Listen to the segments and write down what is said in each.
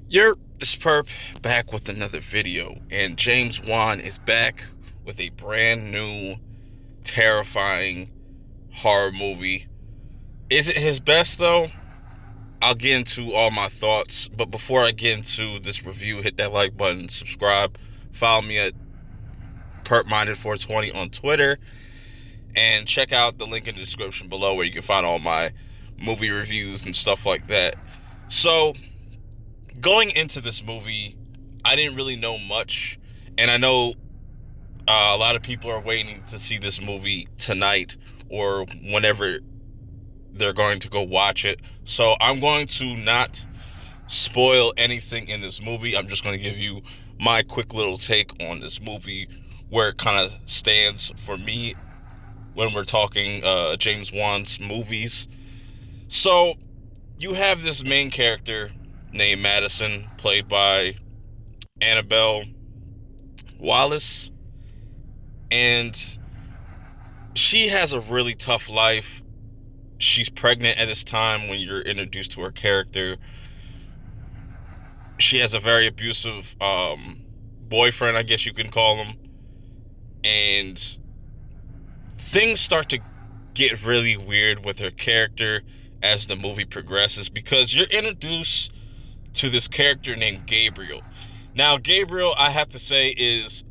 It's Perp back with another video, and James Wan is back with a brand new, terrifying horror movie. Is it his best though? I'll get into all my thoughts, but before I get into this review, hit that like button, subscribe, follow me at PerpMinded420 on Twitter, and check out the link in the description below where you can find all my movie reviews and stuff like that. So, going into this movie, I didn't really know much, and I know a lot of people are waiting to see this movie tonight or whenever they're going to go watch it. So I'm going to not spoil anything in this movie. I'm just going to give you my quick little take on this movie, where it kind of stands for me when we're talking James Wan's movies. So you have this main character named Madison, played by Annabelle Wallace, and she has a really tough life. She's pregnant at this time when you're introduced to her character. She has a very abusive boyfriend, I guess you can call him, and things start to get really weird with her character as the movie progresses, because you're introduced to this character named Gabriel. Now, Gabriel, I have to say, is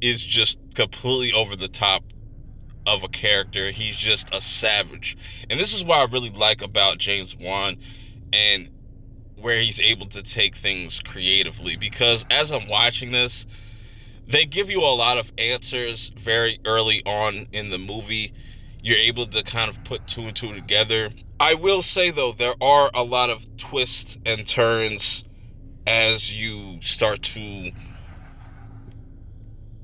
just completely over the top of a character. He's just a savage, and this is what I really like about James Wan, and where he's able to take things creatively. Because as I'm watching this, they give you a lot of answers very early on in the movie. You're able to kind of put two and two together. I will say, though, there are a lot of twists and turns as you start to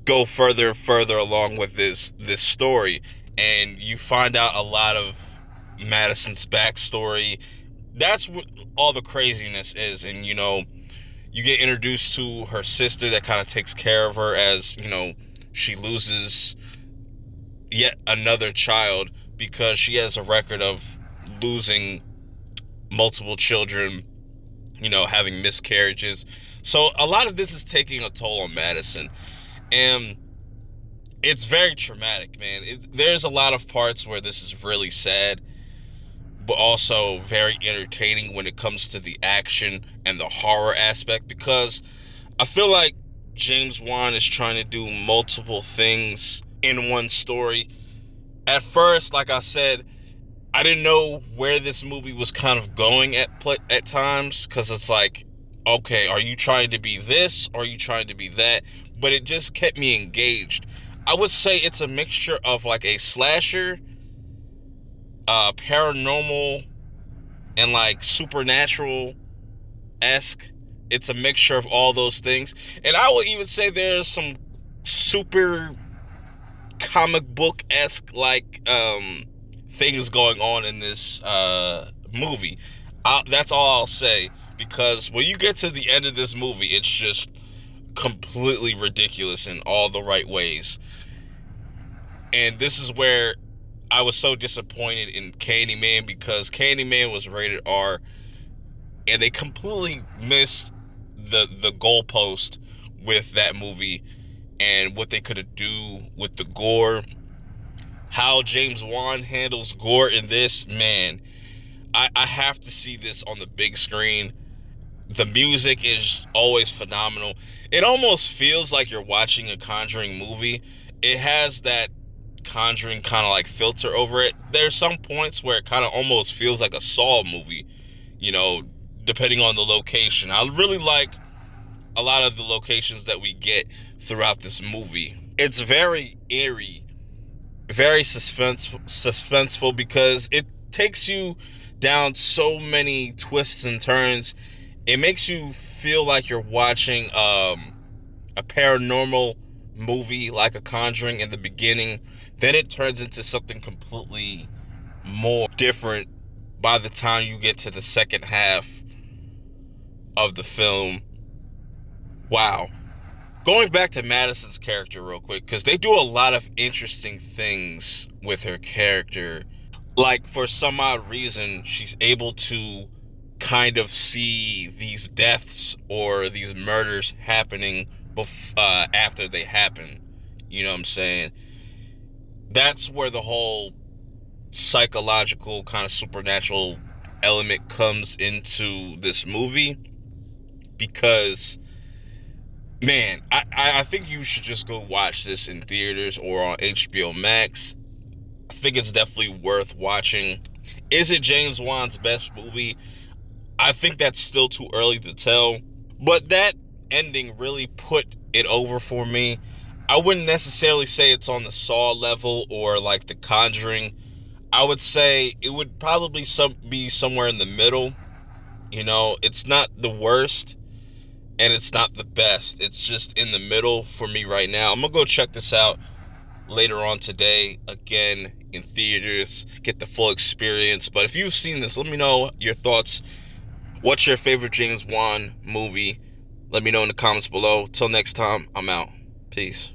go further and further along with this story, and you find out a lot of Madison's backstory. That's what all the craziness is. And you get introduced to her sister that kind of takes care of her, as she loses yet another child, because she has a record of losing multiple children, having miscarriages. So a lot of this is taking a toll on Madison, and it's very traumatic, man. There's a lot of parts where this is really sad, but also very entertaining when it comes to the action and the horror aspect, because I feel like James Wan is trying to do multiple things in one story. At first, like I said, I didn't know where this movie was kind of going at times, because it's like, okay, are you trying to be this, or are you trying to be that? But it just kept me engaged. I would say it's a mixture of like a slasher, paranormal, and like supernatural-esque. It's a mixture of all those things. And I would even say there's some super comic book-esque things going on in this movie. That's all I'll say, because when you get to the end of this movie, it's just completely ridiculous in all the right ways. And this is where I was so disappointed in Candyman, because Candyman was rated R, and they completely missed the goalpost with that movie and what they could do with the gore. How James Wan handles gore in this, man, I have to see this on the big screen. The music is always phenomenal. It almost feels like you're watching a Conjuring movie. It has that Conjuring kind of like filter over it. There's some points where it kind of almost feels like a Saw movie, depending on the location. I really like a lot of the locations that we get throughout this movie. It's very eerie, very suspenseful, because it takes you down so many twists and turns. It makes you feel like you're watching a paranormal movie, like a Conjuring in the beginning. Then it turns into something completely more different by the time you get to the second half of the film. Wow. Going back to Madison's character real quick, because they do a lot of interesting things with her character. Like, for some odd reason, she's able to kind of see these deaths or these murders happening after they happen. You know what I'm saying? That's where the whole psychological kind of supernatural element comes into this movie, because man, I think you should just go watch this in theaters or on HBO Max. I think it's definitely worth watching. Is it James Wan's best movie? I think that's still too early to tell, but that ending really put it over for me. I wouldn't necessarily say it's on the Saw level or like The Conjuring. I would say it would probably be somewhere in the middle. You know, it's not the worst and it's not the best. It's just in the middle for me right now. I'm gonna go check this out later on today, again in theaters, get the full experience. But if you've seen this, let me know your thoughts. What's your favorite James Wan movie? Let me know in the comments below. Till next time, I'm out. Peace.